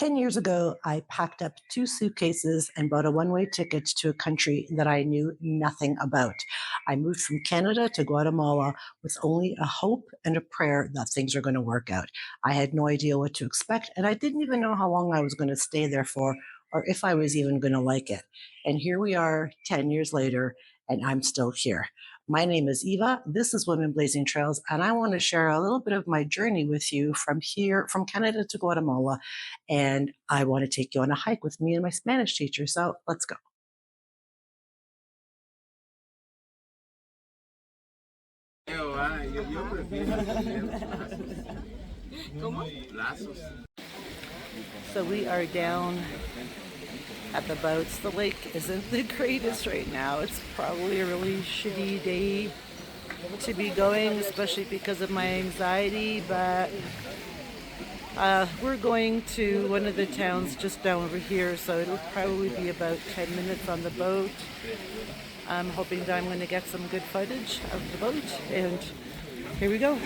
10 years ago, I packed up two suitcases and bought a one way ticket to a country that I knew nothing about. I moved from Canada to Guatemala with only a hope and a prayer that things are going to work out. I had no idea what to expect, and I didn't even know how long I was going to stay there for or if I was even going to like it. And here we are 10 years later, and I'm still here. My name is Eva. This is Women Blazing Trails, and I want to share a little bit of my journey with you from here, from Canada to Guatemala, and I want to take you on a hike with me and my Spanish teacher. So let's go. So we are down at the boats. The lake isn't the greatest right now. It's probably a really shitty day to be going, especially because of my anxiety. But we're going to one of the towns just down over here, so it'll probably be about 10 minutes on the boat. I'm hoping that I'm going to get some good footage of the boat, and here we go.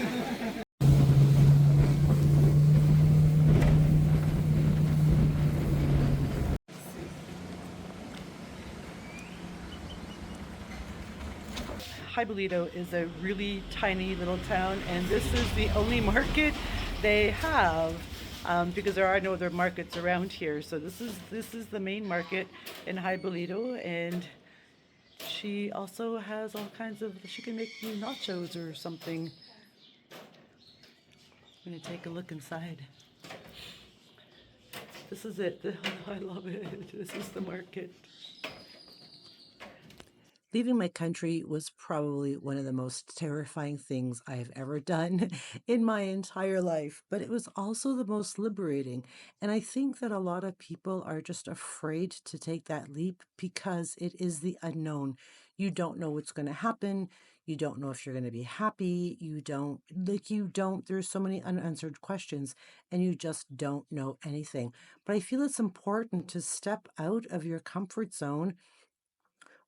Hibalito is a really tiny little town, and this is the only market they have, because there are no other markets around here. So this is the main market in Hibalito, and she also has all kinds of. She can make you nachos or something. I'm gonna take a look inside. This is it. I love it. This is the market. Leaving my country was probably one of the most terrifying things I have ever done in my entire life, but it was also the most liberating. And I think that a lot of people are just afraid to take that leap because it is the unknown. You don't know what's going to happen. You don't know if you're going to be happy. There's so many unanswered questions, and you just don't know anything. But I feel it's important to step out of your comfort zone,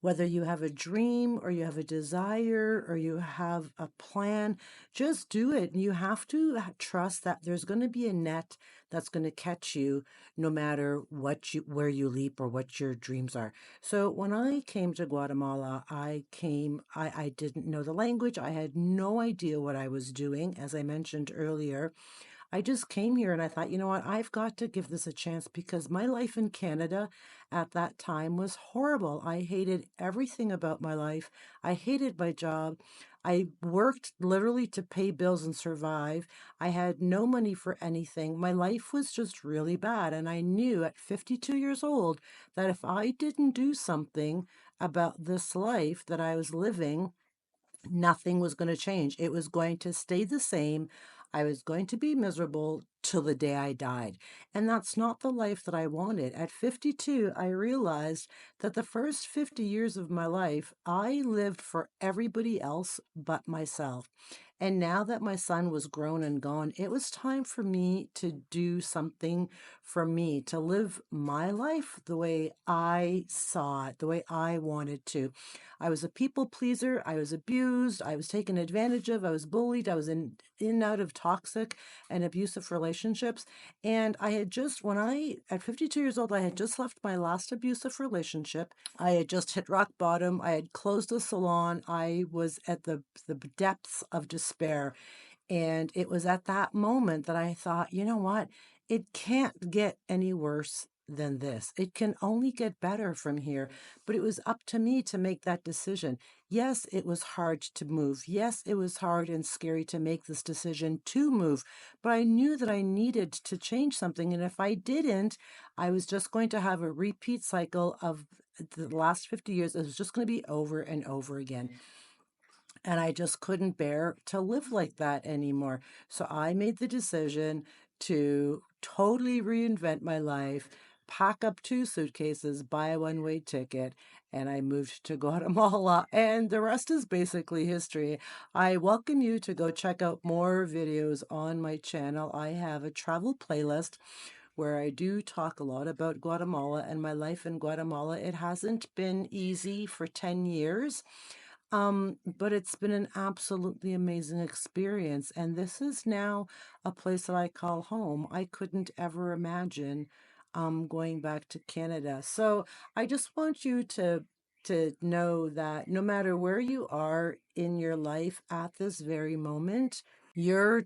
whether you have a dream or you have a desire or you have a plan, just do it. And you have to trust that there's going to be a net that's going to catch you no matter where you leap or what your dreams are. So when I came to Guatemala, I didn't know the language. I had no idea what I was doing, as I mentioned earlier. I just came here and I thought, you know what, I've got to give this a chance because my life in Canada at that time was horrible. I hated everything about my life. I hated my job. I worked literally to pay bills and survive. I had no money for anything. My life was just really bad. And I knew at 52 years old that if I didn't do something about this life that I was living, nothing was going to change. It was going to stay the same. I was going to be miserable till the day I died. And that's not the life that I wanted. At 52, I realized that the first 50 years of my life, I lived for everybody else but myself. And now that my son was grown and gone, it was time for me to do something for me, to live my life the way I saw it, the way I wanted to. I was a people pleaser. I was abused. I was taken advantage of. I was bullied. I was in and out of toxic and abusive relationships. And I had just, at 52 years old, I had just left my last abusive relationship. I had just hit rock bottom. I had closed a salon. I was at the depths of despair. And it was at that moment that I thought, you know what? It can't get any worse than this. It can only get better from here. But it was up to me to make that decision. Yes, it was hard to move. Yes, it was hard and scary to make this decision to move. But I knew that I needed to change something. And if I didn't, I was just going to have a repeat cycle of the last 50 years. It was just going to be over and over again. And I just couldn't bear to live like that anymore. So I made the decision to totally reinvent my life, pack up two suitcases, buy a one way ticket, and I moved to Guatemala. And the rest is basically history. I welcome you to go check out more videos on my channel. I have a travel playlist where I do talk a lot about Guatemala and my life in Guatemala. It hasn't been easy for 10 years. But it's been an absolutely amazing experience. And this is now a place that I call home. I couldn't ever imagine going back to Canada. So I just want you to know that no matter where you are in your life at this very moment, your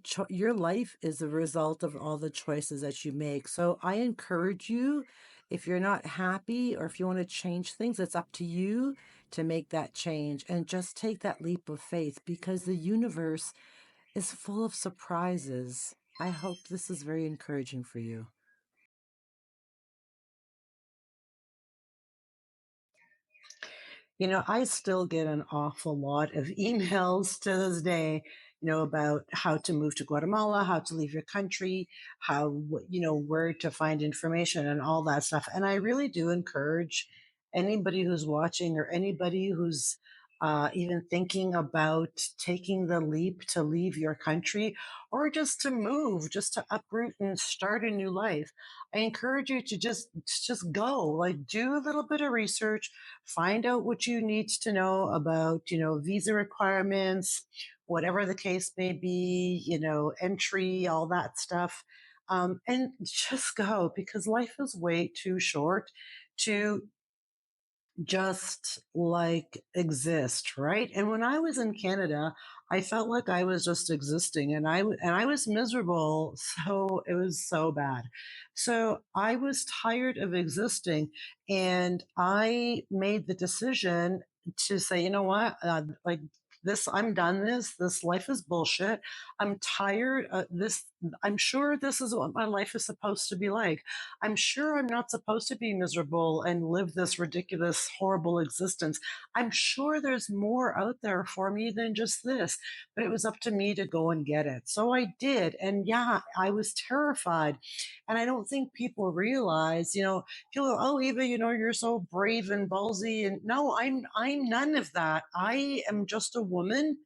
life is a result of all the choices that you make. So I encourage you, if you're not happy or if you want to change things, it's up to you to make that change and just take that leap of faith because the universe is full of surprises. I hope this is very encouraging for you. I still get an awful lot of emails to this day, about how to move to Guatemala, how to leave your country, where to find information and all that stuff. And I really do encourage anybody who's watching or anybody who's even thinking about taking the leap to leave your country or just to move, just to uproot and start a new life. I encourage you to just go, like do a little bit of research, find out what you need to know about, visa requirements, whatever the case may be, entry, all that stuff. And just go because life is way too short to just like exist, right? And when I was in Canada, I felt like I was just existing, and I was miserable, so it was so bad. So I was tired of existing, and I made the decision to say, you know what, like this, I'm done. This life is bullshit. I'm tired. This, I'm sure this is what my life is supposed to be like. I'm sure I'm not supposed to be miserable and live this ridiculous, horrible existence. I'm sure there's more out there for me than just this, but it was up to me to go and get it. So I did. And yeah, I was terrified. And I don't think people realize, people go, oh, Eva, you're so brave and ballsy. And no, I'm none of that. I am just a woman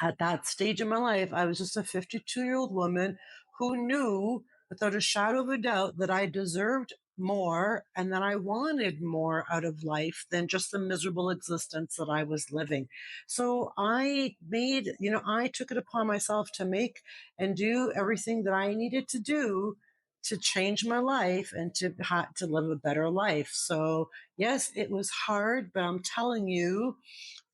at that stage in my life. I was just a 52-year-old woman who knew without a shadow of a doubt that I deserved more and that I wanted more out of life than just the miserable existence that I was living. So I took it upon myself to make and do everything that I needed to do to change my life and to live a better life. So yes, it was hard, but I'm telling you,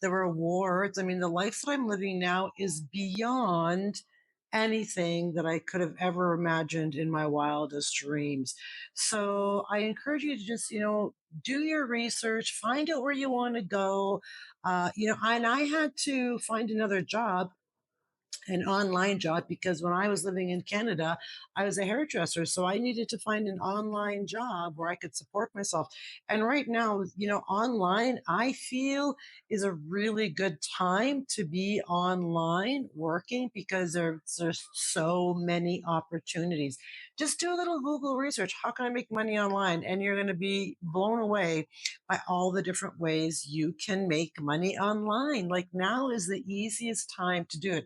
the rewards. I mean, the life that I'm living now is beyond anything that I could have ever imagined in my wildest dreams. So I encourage you to just, do your research, find out where you want to go. And I had to find another job, an online job, because when I was living in Canada, I was a hairdresser. So I needed to find an online job where I could support myself. And right now, online, I feel is a really good time to be online working because there's so many opportunities. Just do a little Google research. How can I make money online? And you're going to be blown away by all the different ways you can make money online. Like now is the easiest time to do it.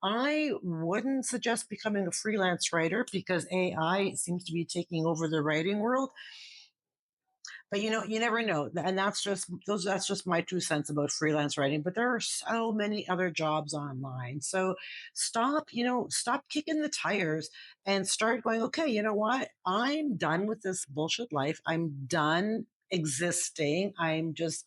I wouldn't suggest becoming a freelance writer because AI seems to be taking over the writing world. But you never know. And that's just my 2 cents about freelance writing. But there are so many other jobs online. So stop kicking the tires and start going, okay, you know what? I'm done with this bullshit life. I'm done existing. I'm just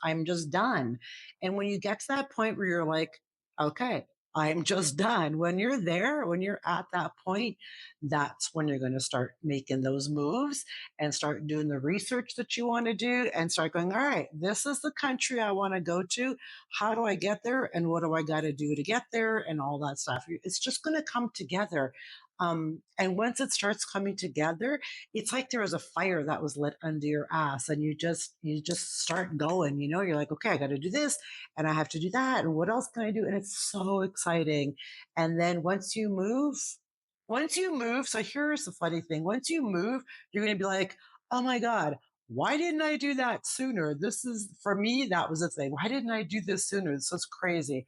done. And when you get to that point where you're like, okay, I'm just done. When you're there, when you're at that point, that's when you're going to start making those moves and start doing the research that you want to do and start going, all right, this is the country I want to go to. How do I get there? And what do I got to do to get there? And all that stuff. It's just going to come together. And once it starts coming together, it's like there was a fire that was lit under your ass, and you just start going. You're like, okay, I got to do this, and I have to do that, and what else can I do? And it's so exciting. And then once you move, so here's the funny thing: once you move, you're going to be like, oh my God, why didn't I do that sooner? This is, for me, that was the thing. Why didn't I do this sooner? This is crazy.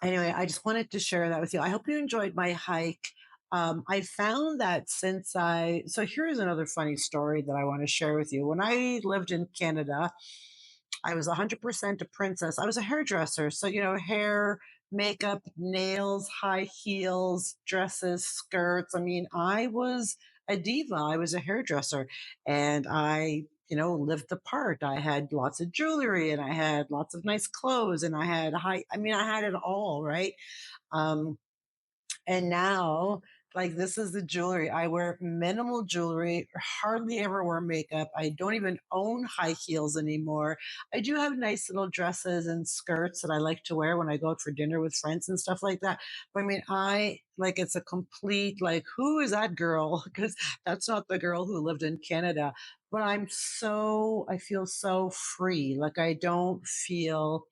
Anyway, I just wanted to share that with you. I hope you enjoyed my hike. I found that so here's another funny story that I want to share with you. When I lived in Canada, I was 100% a princess. I was a hairdresser. So, hair, makeup, nails, high heels, dresses, skirts. I mean, I was a diva. I was a hairdresser and lived the part. I had lots of jewelry and I had lots of nice clothes and I had it all, right? Um, and now, like, this is the jewelry. I wear minimal jewelry, hardly ever wear makeup. I don't even own high heels anymore. I do have nice little dresses and skirts that I like to wear when I go out for dinner with friends and stuff like that. But I mean, I like it's a complete, like, who is that girl? Because that's not the girl who lived in Canada. But I feel so free. Like, I don't feel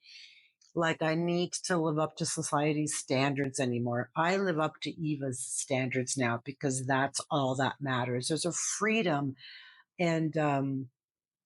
like I need to live up to society's standards anymore. I live up to Eva's standards now because that's all that matters. There's a freedom and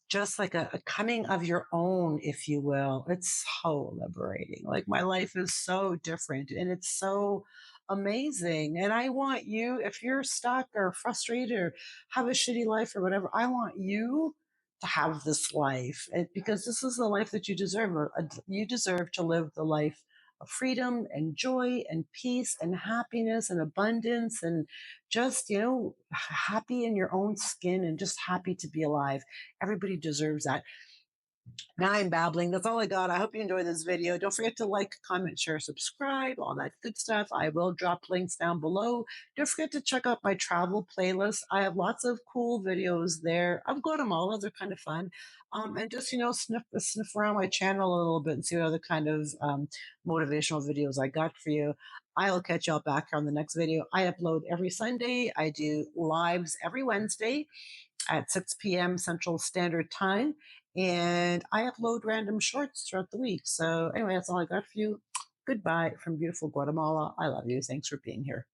just like a coming of your own, if you will. It's so liberating. Like my life is so different and it's so amazing. And I want you, if you're stuck or frustrated or have a shitty life or whatever, I want you to have this life because this is the life that you deserve. You deserve to live the life of freedom and joy and peace and happiness and abundance and just, happy in your own skin and just happy to be alive. Everybody deserves that. Now I'm babbling. That's all I got. I hope you enjoyed this video. Don't forget to like, comment, share, subscribe, all that good stuff. I will drop links down below. Don't forget to check out my travel playlist. I have lots of cool videos there of Guatemala. They're kind of fun. And just, sniff around my channel a little bit and see what other kind of motivational videos I got for you. I'll catch y'all back here on the next video. I upload every Sunday. I do lives every Wednesday at 6 p.m. Central Standard Time. And I upload random shorts throughout the week. So, anyway, that's all I got for you. Goodbye from beautiful Guatemala. I love you. Thanks for being here.